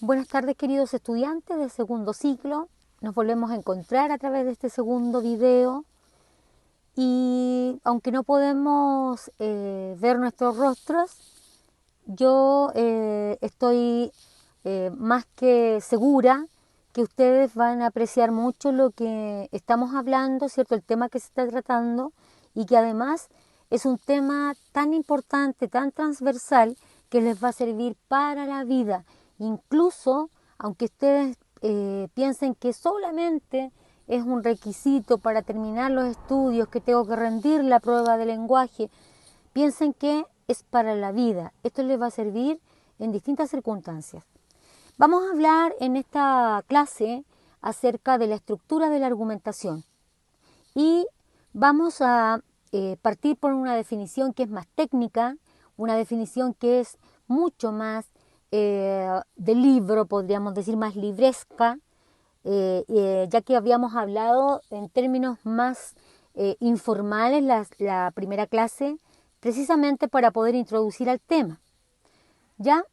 Buenas tardes, queridos estudiantes del segundo ciclo. Nos volvemos a encontrar a través de este segundo video y aunque no podemos ver nuestros rostros, yo estoy más que segura que ustedes van a apreciar mucho lo que estamos hablando, ¿cierto? El tema que se está tratando y que además es un tema tan importante, tan transversal, que les va a servir para la vida. Incluso, aunque ustedes piensen que solamente es un requisito para terminar los estudios, que tengo que rendir la prueba de lenguaje, piensen que es para la vida. Esto les va a servir en distintas circunstancias. Vamos a hablar en esta clase acerca de la estructura de la argumentación y vamos a partir por una definición que es más técnica, una definición que es mucho más de libro, podríamos decir más libresca, ya que habíamos hablado en términos más informales la primera clase, precisamente para poder introducir al tema. ¿Ya?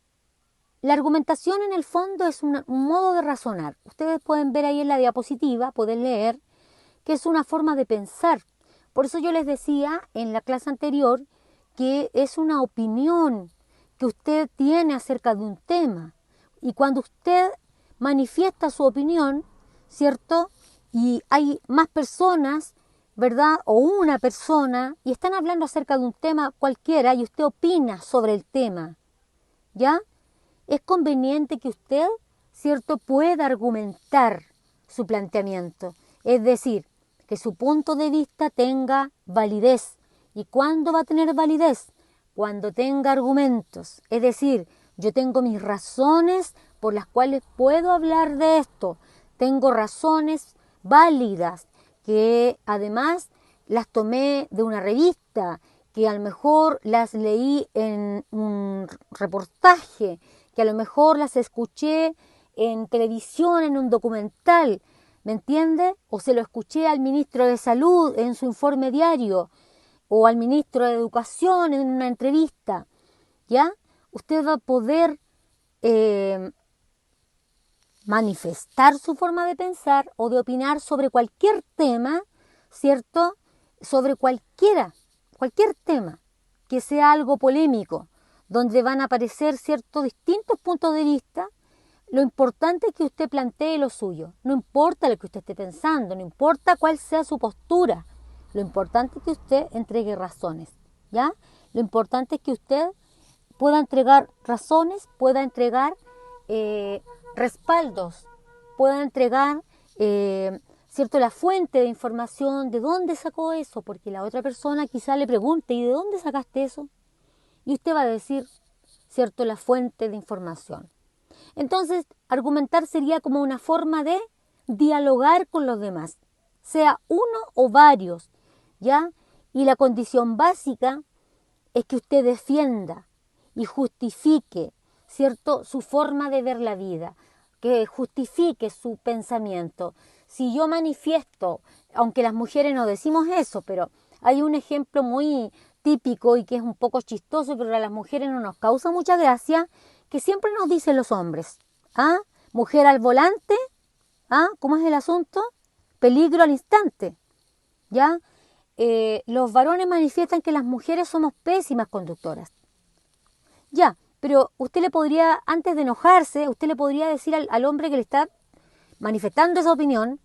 La argumentación en el fondo es un modo de razonar. Ustedes pueden ver ahí en la diapositiva, pueden leer, que es una forma de pensar. Por eso yo les decía en la clase anterior que es una opinión que usted tiene acerca de un tema. Y cuando usted manifiesta su opinión, ¿cierto? Y hay más personas, ¿verdad? O una persona, y están hablando acerca de un tema cualquiera y usted opina sobre el tema, ¿ya? Es conveniente que usted, ¿cierto?, pueda argumentar su planteamiento. Es decir, que su punto de vista tenga validez. ¿Y cuándo va a tener validez? Cuando tenga argumentos. Es decir, yo tengo mis razones por las cuales puedo hablar de esto. Tengo razones válidas que además las tomé de una revista, que a lo mejor las leí en un reportaje, que a lo mejor las escuché en televisión, en un documental, ¿me entiende? O se lo escuché al ministro de Salud en su informe diario, o al ministro de Educación en una entrevista, ¿ya? Usted va a poder manifestar su forma de pensar o de opinar sobre cualquier tema, ¿cierto? Sobre cualquier tema, que sea algo polémico, donde van a aparecer ciertos distintos puntos de vista. Lo importante es que usted plantee lo suyo. No importa lo que usted esté pensando, no importa cuál sea su postura. Lo importante es que usted entregue razones, ¿ya? Lo importante es que usted pueda entregar razones, pueda entregar respaldos, pueda entregar ¿cierto?, la fuente de información, de dónde sacó eso, porque la otra persona quizá le pregunte, ¿y de dónde sacaste eso? Y usted va a decir, ¿cierto?, la fuente de información. Entonces, argumentar sería como una forma de dialogar con los demás, sea uno o varios, ¿ya? Y la condición básica es que usted defienda y justifique, ¿cierto?, su forma de ver la vida, que justifique su pensamiento. Si yo manifiesto, aunque las mujeres no decimos eso, pero hay un ejemplo muy típico y que es un poco chistoso, pero a las mujeres no nos causa mucha gracia, que siempre nos dicen los hombres, ¿ah? Mujer al volante, ¿ah? ¿Cómo es el asunto? Peligro al instante, ¿ya? Los varones manifiestan que las mujeres somos pésimas conductoras. Ya, pero usted le podría, antes de enojarse, usted le podría decir al hombre que le está manifestando esa opinión,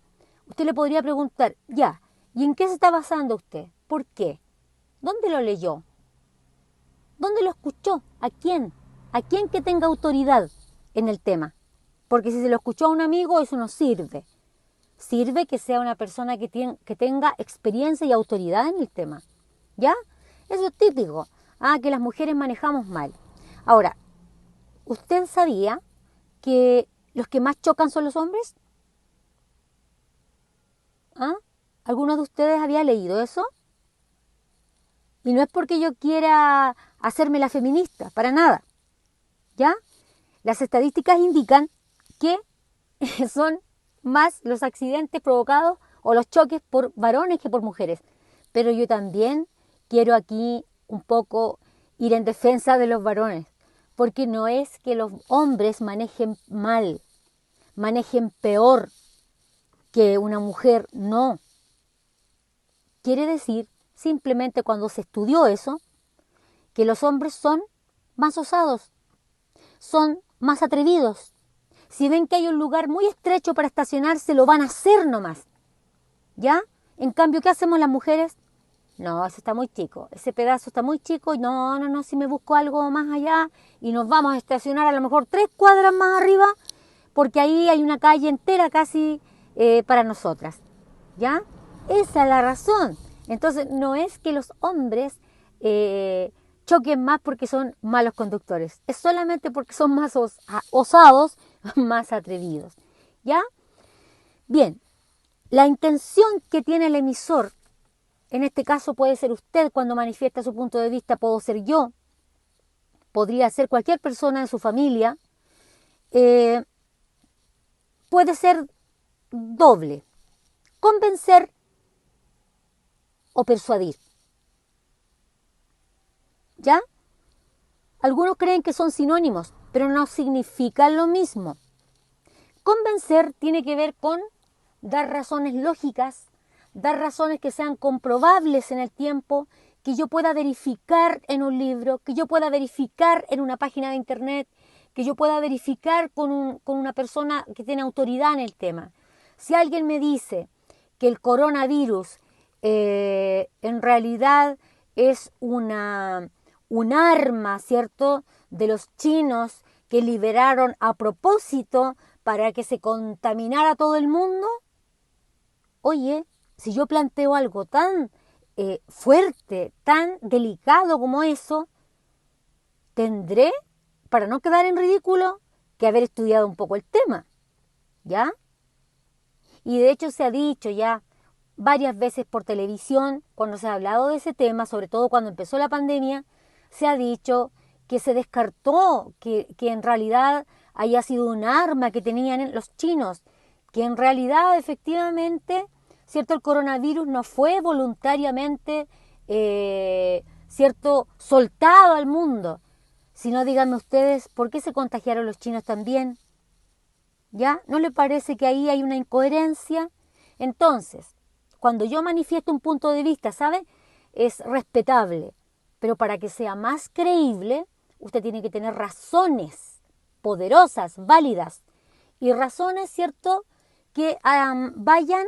usted le podría preguntar, ya, ¿y en qué se está basando usted? ¿Por qué? ¿Dónde lo leyó? ¿Dónde lo escuchó? ¿A quién? ¿A quién que tenga autoridad en el tema? Porque si se lo escuchó a un amigo, eso no sirve. Sirve que sea una persona que tenga experiencia y autoridad en el tema. ¿Ya? Eso es típico. Que las mujeres manejamos mal. Ahora, ¿usted sabía que los que más chocan son los hombres? ¿Ah? ¿Alguno de ustedes había leído eso? Y no es porque yo quiera hacerme la feminista, para nada. ¿Ya? Las estadísticas indican que son más los accidentes provocados o los choques por varones que por mujeres. Pero yo también quiero aquí un poco ir en defensa de los varones, porque no es que los hombres manejen mal, manejen peor que una mujer, no. Quiere decir, simplemente cuando se estudió eso, que los hombres son más osados, son más atrevidos. Si ven que hay un lugar muy estrecho para estacionarse, lo van a hacer nomás. ¿Ya? En cambio, ¿qué hacemos las mujeres? No, eso está muy chico, ese pedazo está muy chico, y no, si me busco algo más allá y nos vamos a estacionar a lo mejor 3 cuadras más arriba, porque ahí hay una calle entera casi para nosotras. ¿Ya? Esa es la razón. Entonces, no es que los hombres choquen más porque son malos conductores, es solamente porque son más osados, más atrevidos. ¿Ya? Bien, la intención que tiene el emisor, en este caso puede ser usted cuando manifiesta su punto de vista, puedo ser yo, podría ser cualquier persona de su familia, puede ser doble, convencer o persuadir. ¿Ya? Algunos creen que son sinónimos, pero no significan lo mismo. Convencer tiene que ver con dar razones lógicas, dar razones que sean comprobables en el tiempo, que yo pueda verificar en un libro, que yo pueda verificar en una página de internet, que yo pueda verificar con una persona que tiene autoridad en el tema. Si alguien me dice que el coronavirus en realidad es un arma, ¿cierto?, de los chinos que liberaron a propósito para que se contaminara todo el mundo. Oye, si yo planteo algo tan fuerte, tan delicado como eso, tendré, para no quedar en ridículo, que haber estudiado un poco el tema, ¿ya? Y de hecho se ha dicho ya varias veces por televisión, cuando se ha hablado de ese tema, sobre todo cuando empezó la pandemia, se ha dicho que se descartó que en realidad haya sido un arma que tenían los chinos, que en realidad efectivamente, ¿cierto?, el coronavirus no fue voluntariamente, ¿cierto?, soltado al mundo, sino, díganme ustedes, ¿por qué se contagiaron los chinos también? ¿Ya? ¿No le parece que ahí hay una incoherencia? Entonces, cuando yo manifiesto un punto de vista, ¿sabe?, es respetable, pero para que sea más creíble, usted tiene que tener razones poderosas, válidas, y razones, ¿cierto?, que vayan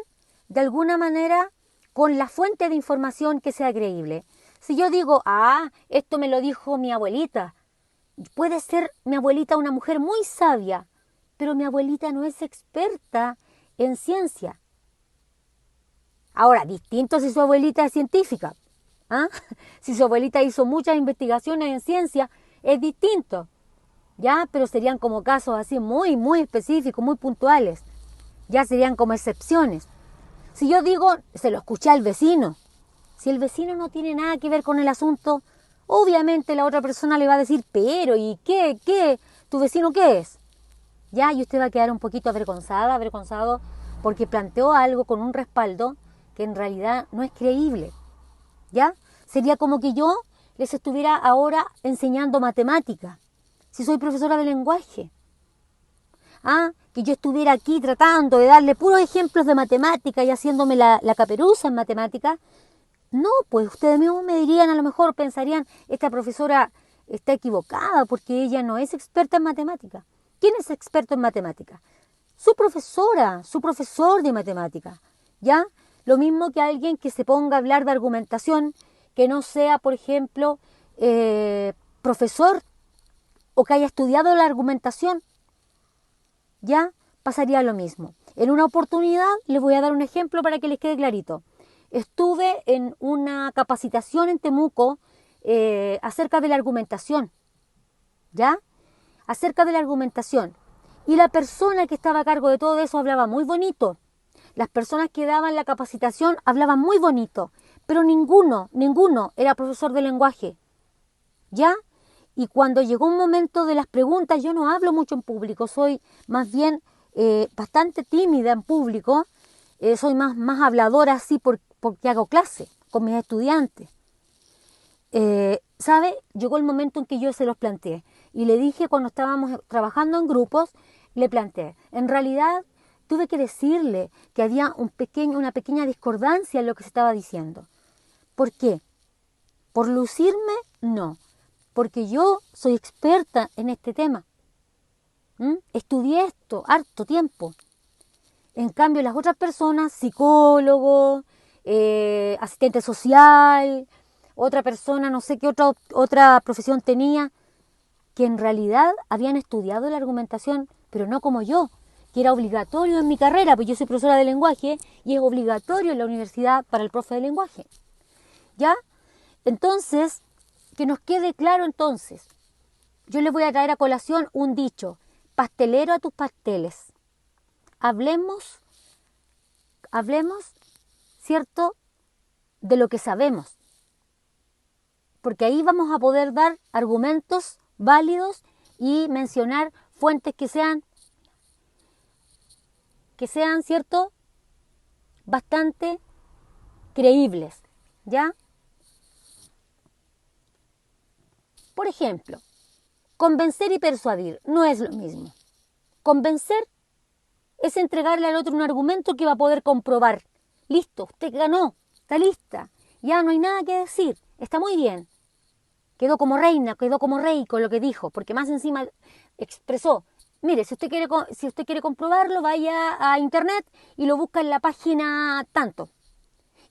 de alguna manera con la fuente de información que sea creíble. Si yo digo, esto me lo dijo mi abuelita, puede ser mi abuelita una mujer muy sabia, pero mi abuelita no es experta en ciencia. Ahora, distinto si su abuelita es científica. Si su abuelita hizo muchas investigaciones en ciencia, es distinto. ¿Ya? Pero serían como casos así muy, muy específicos, muy puntuales. Ya serían como excepciones. Si yo digo, se lo escuché al vecino, si el vecino no tiene nada que ver con el asunto, obviamente la otra persona le va a decir, pero ¿y qué? ¿Tu vecino qué es? Ya, y usted va a quedar un poquito avergonzado, porque planteó algo con un respaldo que en realidad no es creíble. ¿Ya? Sería como que yo les estuviera ahora enseñando matemática, si soy profesora de lenguaje. Que yo estuviera aquí tratando de darle puros ejemplos de matemática y haciéndome la caperuza en matemática. No, pues ustedes mismos me dirían, a lo mejor pensarían, esta profesora está equivocada porque ella no es experta en matemática. ¿Quién es experto en matemática? Su profesora, su profesor de matemática, ¿ya? Lo mismo que alguien que se ponga a hablar de argumentación, que no sea, por ejemplo, profesor o que haya estudiado la argumentación, ¿ya? Pasaría lo mismo. En una oportunidad, les voy a dar un ejemplo para que les quede clarito. Estuve en una capacitación en Temuco acerca de la argumentación, ¿ya? Acerca de la argumentación. Y la persona que estaba a cargo de todo eso hablaba muy bonito. Las personas que daban la capacitación hablaban muy bonito, pero ninguno era profesor de lenguaje, ¿ya? Y cuando llegó un momento de las preguntas, yo no hablo mucho en público, soy más bien bastante tímida en público, soy más habladora así porque hago clase con mis estudiantes. ¿Sabe? Llegó el momento en que yo se los planteé. Y le dije cuando estábamos trabajando en grupos, le planteé, en realidad tuve que decirle que había una pequeña discordancia en lo que se estaba diciendo. ¿Por qué? ¿Por lucirme? No, porque yo soy experta en este tema. Estudié esto harto tiempo. En cambio, las otras personas, psicólogo, asistente social, otra persona, no sé qué otra profesión tenía, que en realidad habían estudiado la argumentación, pero no como yo, que era obligatorio en mi carrera, pues yo soy profesora de lenguaje y es obligatorio en la universidad para el profe de lenguaje. ¿Ya? Entonces, que nos quede claro entonces, yo les voy a traer a colación un dicho, pastelero a tus pasteles. Hablemos, ¿cierto?, de lo que sabemos, porque ahí vamos a poder dar argumentos válidos y mencionar fuentes que sean, ¿cierto?, bastante creíbles, ¿ya? Por ejemplo, convencer y persuadir no es lo mismo. Convencer es entregarle al otro un argumento que va a poder comprobar. Listo, usted ganó, está lista, ya no hay nada que decir, está muy bien. Quedó como reina, quedó como rey con lo que dijo, porque más encima expresó, mire, si usted quiere comprobarlo, vaya a internet y lo busca en la página tanto.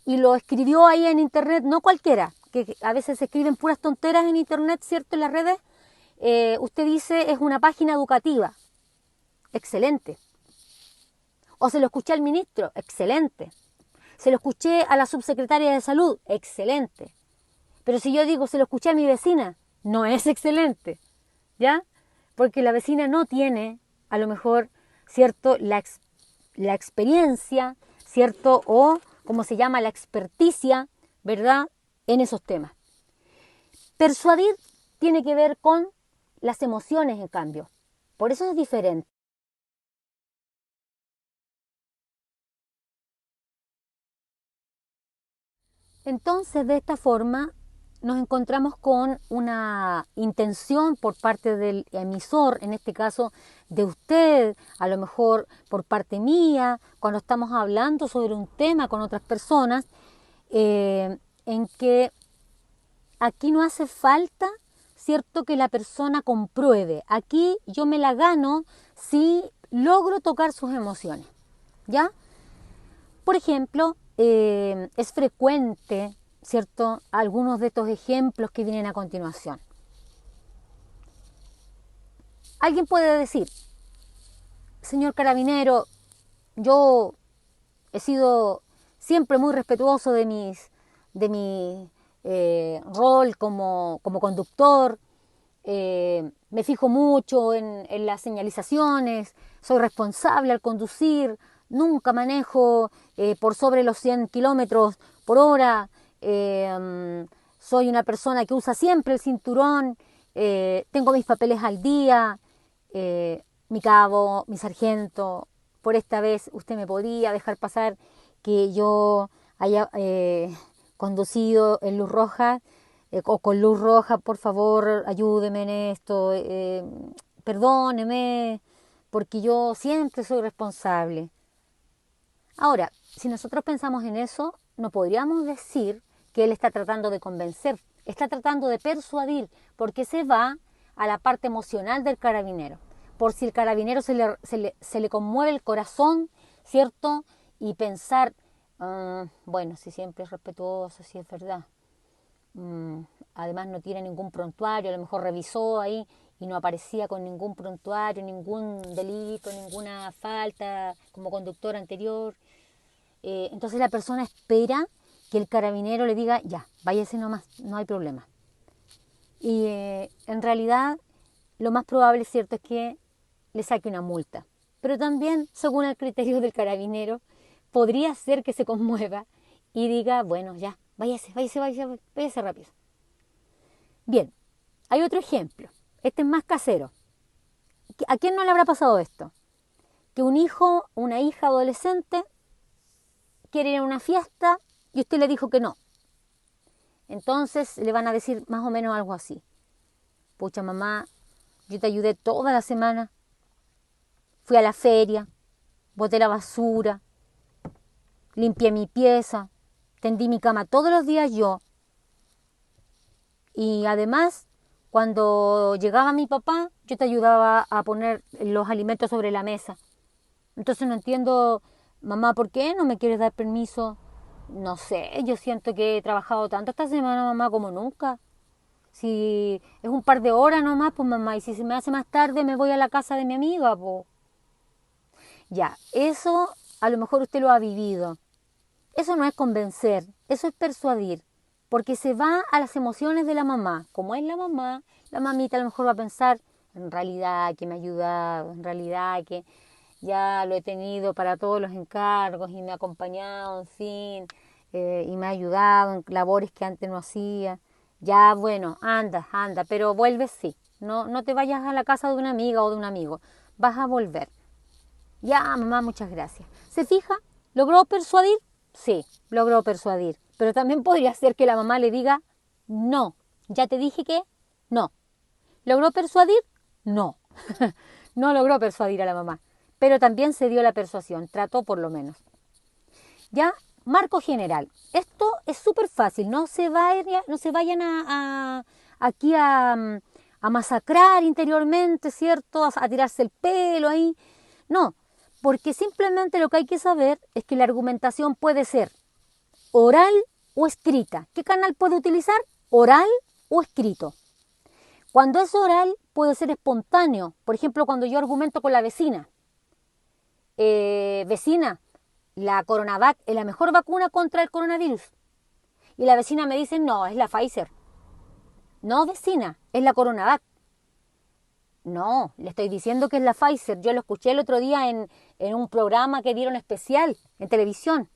Y lo escribió ahí en internet, no cualquiera, que a veces se escriben puras tonteras en internet, ¿cierto?, en las redes. Usted dice, es una página educativa. Excelente. O se lo escuché al ministro, excelente. Se lo escuché a la subsecretaria de salud, excelente. Pero si yo digo, se lo escuché a mi vecina, no es excelente, ¿ya? Porque la vecina no tiene, a lo mejor, ¿cierto?, la experiencia, ¿cierto?, o como se llama, la experticia, ¿verdad?, en esos temas. Persuadir tiene que ver con las emociones, en cambio. Por eso es diferente. Entonces, de esta forma, nos encontramos con una intención por parte del emisor, en este caso de usted, a lo mejor por parte mía, cuando estamos hablando sobre un tema con otras personas, en que aquí no hace falta, ¿cierto?, que la persona compruebe. Aquí yo me la gano si logro tocar sus emociones, ¿ya? Por ejemplo, es frecuente, ¿cierto?, algunos de estos ejemplos que vienen a continuación. Alguien puede decir, señor carabinero, yo he sido siempre muy respetuoso de mi rol como conductor, me fijo mucho en las señalizaciones, soy responsable al conducir, nunca manejo por sobre los 100 kilómetros por hora, soy una persona que usa siempre el cinturón, tengo mis papeles al día, mi cabo, mi sargento, por esta vez usted me podría dejar pasar que yo haya conducido en luz roja o con luz roja, por favor, ayúdeme en esto, perdóneme, porque yo siempre soy responsable. Ahora, si nosotros pensamos en eso, no podríamos decir que él está tratando de convencer, está tratando de persuadir, porque se va a la parte emocional del carabinero. Por si el carabinero se le conmueve el corazón, ¿cierto? Y pensar, bueno, si siempre es respetuoso, si es verdad. Además no tiene ningún prontuario, a lo mejor revisó ahí y no aparecía con ningún prontuario, ningún delito, ninguna falta como conductor anterior. Entonces la persona espera que el carabinero le diga, ya, váyase nomás, no hay problema. Y en realidad lo más probable, cierto, es que le saque una multa. Pero también, según el criterio del carabinero, podría ser que se conmueva y diga, bueno, ya, váyase rápido. Bien, hay otro ejemplo. Este es más casero. ¿A quién no le habrá pasado esto? Que un hijo, una hija adolescente quiere ir a una fiesta y usted le dijo que no. Entonces le van a decir más o menos algo así. Pucha mamá, yo te ayudé toda la semana. Fui a la feria, boté la basura, limpié mi pieza, tendí mi cama todos los días yo. Y además, cuando llegaba mi papá, yo te ayudaba a poner los alimentos sobre la mesa. Entonces no entiendo, mamá, ¿por qué no me quieres dar permiso? No sé, yo siento que he trabajado tanto esta semana, mamá, como nunca. Si es un par de horas nomás, pues mamá, y si se me hace más tarde me voy a la casa de mi amiga, pues. Ya, eso a lo mejor usted lo ha vivido. Eso no es convencer, eso es persuadir, porque se va a las emociones de la mamá. Como es la mamita a lo mejor va a pensar, en realidad que me ha ayudado, en realidad que ya lo he tenido para todos los encargos y me ha acompañado, en fin, y me ha ayudado en labores que antes no hacía. Ya, bueno, anda, anda, pero vuelves sí. No, no te vayas a la casa de una amiga o de un amigo. Vas a volver. Ya, mamá, muchas gracias. ¿Se fija? ¿Logró persuadir? Sí, logró persuadir. Pero también podría ser que la mamá le diga, no, ya te dije que no. ¿Logró persuadir? No. No logró persuadir a la mamá. Pero también se dio la persuasión, trató por lo menos. Ya, marco general. Esto es súper fácil, no se vayan aquí a masacrar interiormente, ¿cierto? A tirarse el pelo ahí. No, porque simplemente lo que hay que saber es que la argumentación puede ser oral o escrita. ¿Qué canal puede utilizar? Oral o escrito. Cuando es oral puede ser espontáneo. Por ejemplo, cuando yo argumento con la vecina. Vecina, la Coronavac es la mejor vacuna contra el coronavirus. Y la vecina me dice, no, es la Pfizer. No, vecina, es la Coronavac. No, le estoy diciendo que es la Pfizer. Yo lo escuché el otro día en un programa que dieron especial en televisión,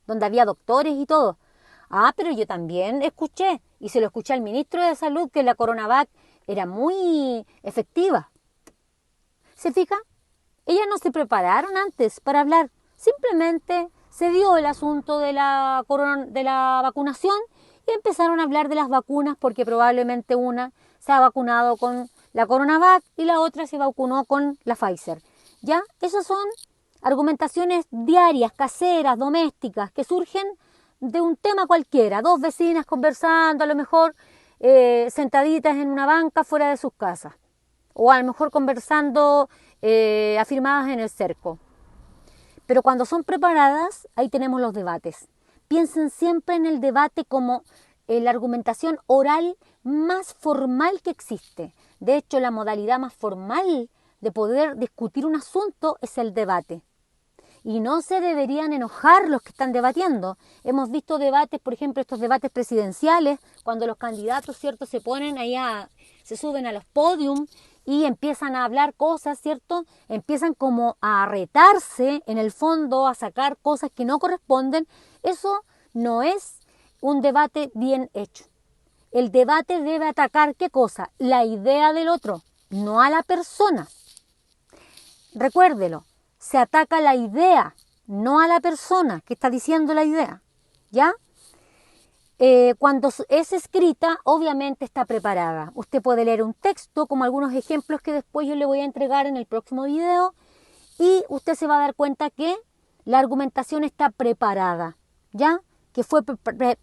donde había doctores y todo. Ah, pero yo también escuché, y se lo escuché al ministro de Salud, que la Coronavac era muy efectiva. ¿Se fija? Ellas no se prepararon antes para hablar. Simplemente se dio el asunto de la vacunación y empezaron a hablar de las vacunas porque probablemente una se ha vacunado con la Coronavac y la otra se vacunó con la Pfizer. ¿Ya? Esas son argumentaciones diarias, caseras, domésticas, que surgen de un tema cualquiera. Dos vecinas conversando, a lo mejor sentaditas en una banca fuera de sus casas. O a lo mejor conversando afirmadas en el cerco. Pero cuando son preparadas, ahí tenemos los debates. Piensen siempre en el debate como la argumentación oral más formal que existe. De hecho, la modalidad más formal de poder discutir un asunto es el debate. Y no se deberían enojar los que están debatiendo. Hemos visto debates, por ejemplo, estos debates presidenciales, cuando los candidatos, ¿cierto?, se ponen allá, se suben a los podiums y empiezan a hablar cosas, ¿cierto? Empiezan como a retarse, en el fondo, a sacar cosas que no corresponden. Eso no es un debate bien hecho. El debate debe atacar, ¿qué cosa? La idea del otro, no a la persona. Recuérdelo, se ataca la idea, no a la persona que está diciendo la idea, ¿ya? Cuando es escrita, obviamente está preparada. Usted puede leer un texto, como algunos ejemplos que después yo le voy a entregar en el próximo video, y usted se va a dar cuenta que la argumentación está preparada, ¿ya? Que fue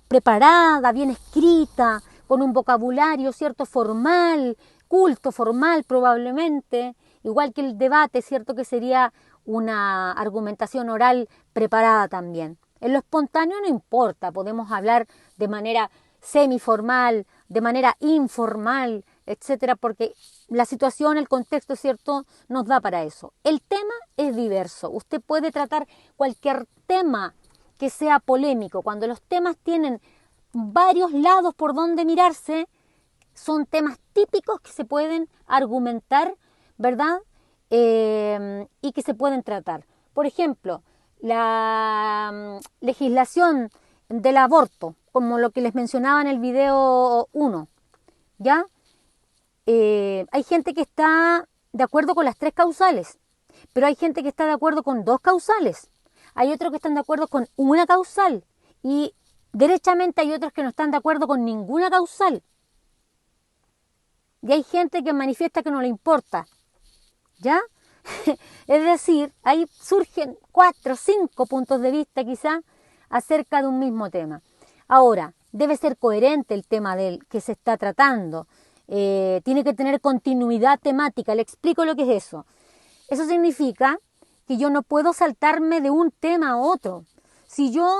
preparada, bien escrita, con un vocabulario, ¿cierto?, formal, culto, formal probablemente, igual que el debate, ¿cierto?, que sería una argumentación oral preparada también. En lo espontáneo no importa, podemos hablar de manera semiformal, de manera informal, etcétera, porque la situación, el contexto, ¿cierto?, nos da para eso. El tema es diverso. Usted puede tratar cualquier tema que sea polémico. Cuando los temas tienen varios lados por donde mirarse, son temas típicos que se pueden argumentar, ¿verdad? Y que se pueden tratar. Por ejemplo, la legislación del aborto, como lo que les mencionaba en el video 1, ¿ya? Hay gente que está de acuerdo con las 3 causales, pero hay gente que está de acuerdo con 2 causales. Hay otros que están de acuerdo con una causal y derechamente hay otros que no están de acuerdo con ninguna causal. y hay gente que manifiesta que no le importa, ¿ya? Es decir, ahí surgen 4 o 5 puntos de vista quizás acerca de un mismo tema. Ahora, debe ser coherente el tema del que se está tratando, tiene que tener continuidad temática. Le explico lo que es eso. Eso significa que yo no puedo saltarme de un tema a otro. Si yo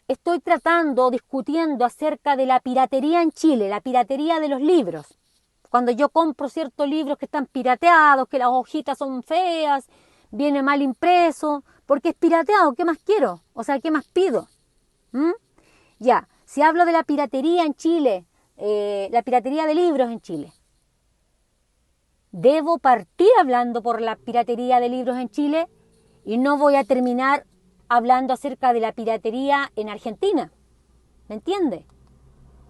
estoy tratando, discutiendo acerca de la piratería en Chile, la piratería de los libros, cuando yo compro ciertos libros que están pirateados, que las hojitas son feas, viene mal impreso, porque es pirateado, ¿qué más quiero? O sea, ¿qué más pido? ¿Mm? Ya, si hablo de la piratería en Chile, la piratería de libros en Chile, debo partir hablando por la piratería de libros en Chile y no voy a terminar hablando acerca de la piratería en Argentina. ¿Me entiende?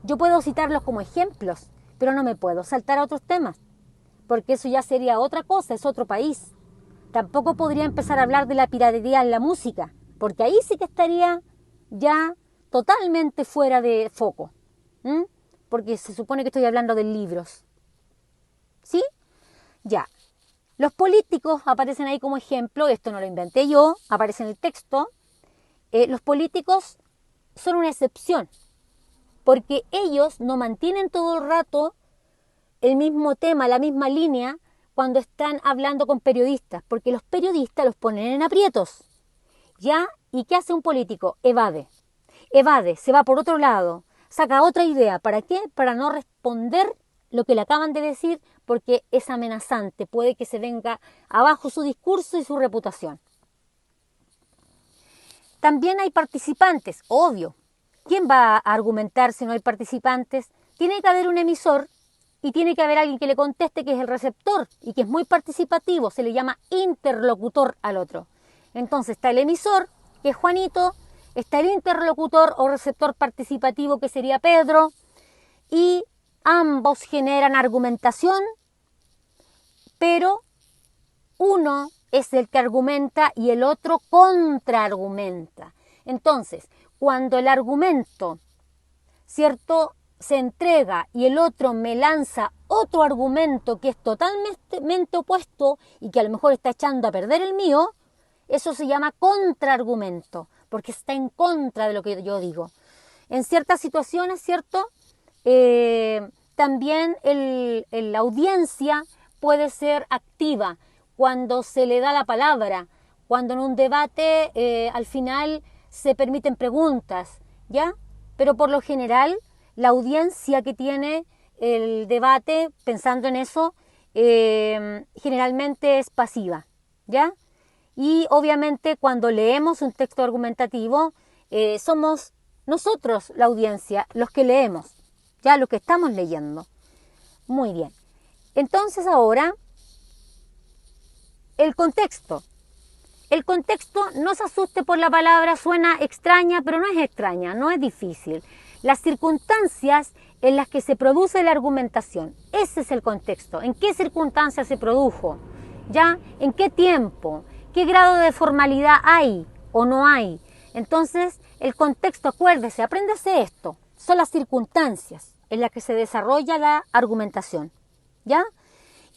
Yo puedo citarlos como ejemplos, pero no me puedo saltar a otros temas, porque eso ya sería otra cosa, es otro país. Tampoco podría empezar a hablar de la piratería en la música, porque ahí sí que estaría ya totalmente fuera de foco. ¿Mm? Porque se supone que estoy hablando de libros. ¿Sí? Ya. Los políticos aparecen ahí como ejemplo, esto no lo inventé yo, aparece en el texto. Los políticos son una excepción, porque ellos no mantienen todo el rato el mismo tema, la misma línea, cuando están hablando con periodistas, porque los periodistas los ponen en aprietos. ¿Ya? ¿Y qué hace un político? Evade, se va por otro lado, saca otra idea. ¿Para qué? Para no responder lo que le acaban de decir, porque es amenazante, puede que se venga abajo su discurso y su reputación. También hay participantes, obvio. ¿Quién va a argumentar si no hay participantes? Tiene que haber un emisor y tiene que haber alguien que le conteste, que es el receptor y que es muy participativo, se le llama interlocutor al otro. Entonces está el emisor, que es Juanito, está el interlocutor o receptor participativo, que sería Pedro, y ambos generan argumentación, pero uno es el que argumenta y el otro contraargumenta. Entonces, cuando el argumento, ¿cierto?, se entrega y el otro me lanza otro argumento que es totalmente opuesto y que a lo mejor está echando a perder el mío, eso se llama contraargumento, porque está en contra de lo que yo digo. En ciertas situaciones, ¿cierto?, también la audiencia puede ser activa cuando se le da la palabra, cuando en un debate al final se permiten preguntas, ¿ya? Pero por lo general la audiencia que tiene el debate, pensando en eso, generalmente es pasiva, ¿ya? Y obviamente cuando leemos un texto argumentativo, somos nosotros, la audiencia, los que leemos, ya los que estamos leyendo. Muy bien. Entonces ahora, el contexto. El contexto, no se asuste por la palabra, suena extraña, pero no es extraña, no es difícil. Las circunstancias en las que se produce la argumentación, ese es el contexto. ¿En qué circunstancias se produjo? ¿Ya? ¿En qué tiempo? ¿Qué grado de formalidad hay o no hay? Entonces, el contexto, acuérdese, apréndase esto, son las circunstancias en las que se desarrolla la argumentación, ¿ya?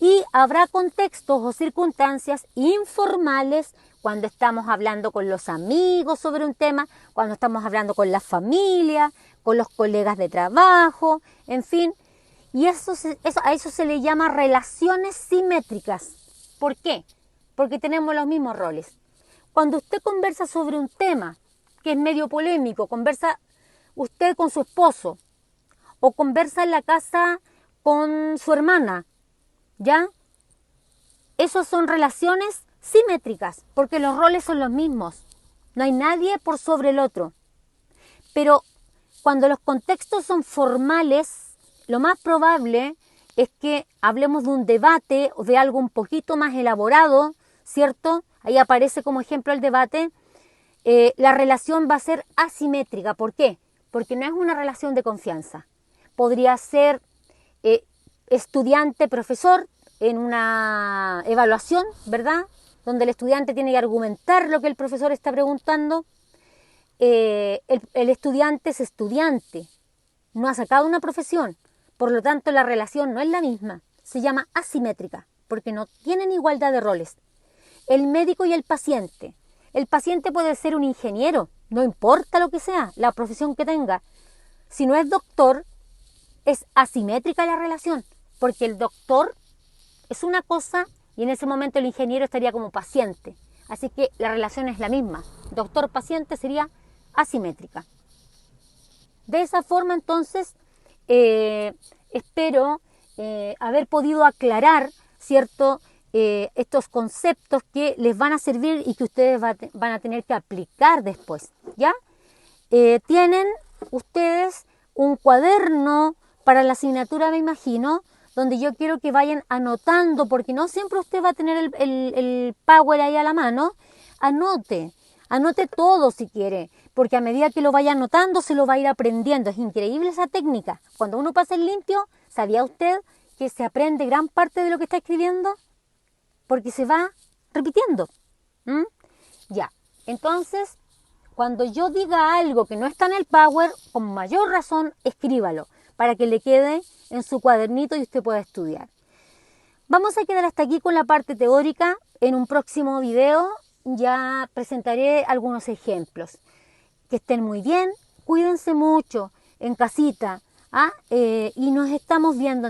Y habrá contextos o circunstancias informales cuando estamos hablando con los amigos sobre un tema, cuando estamos hablando con la familia, con los colegas de trabajo, en fin. Y a eso se le llama relaciones simétricas. ¿Por qué? Porque tenemos los mismos roles. Cuando usted conversa sobre un tema que es medio polémico, conversa usted con su esposo o conversa en la casa con su hermana, ¿ya? Esas son relaciones simétricas, porque los roles son los mismos. No hay nadie por sobre el otro. Pero cuando los contextos son formales, lo más probable es que hablemos de un debate o de algo un poquito más elaborado, ¿cierto? Ahí aparece como ejemplo el debate. La relación va a ser asimétrica. ¿Por qué? Porque no es una relación de confianza. Podría ser estudiante-profesor en una evaluación, ¿verdad?, donde el estudiante tiene que argumentar lo que el profesor está preguntando. El estudiante es estudiante, no ha sacado una profesión, por lo tanto la relación no es la misma. se llama asimétrica, porque no tienen igualdad de roles. El médico y el paciente. El paciente puede ser un ingeniero, no importa lo que sea, la profesión que tenga. Si no es doctor, es asimétrica la relación, porque el doctor es una cosa y en ese momento el ingeniero estaría como paciente. Así que la relación es la misma. Doctor-paciente sería asimétrica. De esa forma, entonces, espero haber podido aclarar, ¿cierto?, estos conceptos que les van a servir y que ustedes van a tener que aplicar después, ¿ya? Tienen ustedes un cuaderno para la asignatura, me imagino, donde yo quiero que vayan anotando, porque no siempre usted va a tener el Power ahí a la mano. Anote todo si quiere, porque a medida que lo vaya anotando se lo va a ir aprendiendo. Es increíble esa técnica. Cuando uno pasa el limpio, ¿sabía usted que se aprende gran parte de lo que está escribiendo? Porque se va repitiendo. Ya, entonces, cuando yo diga algo que no está en el Power, con mayor razón, escríbalo, para que le quede en su cuadernito y usted pueda estudiar. Vamos a quedar hasta aquí con la parte teórica. En un próximo video ya presentaré algunos ejemplos. Que estén muy bien, cuídense mucho en casita, y nos estamos viendo.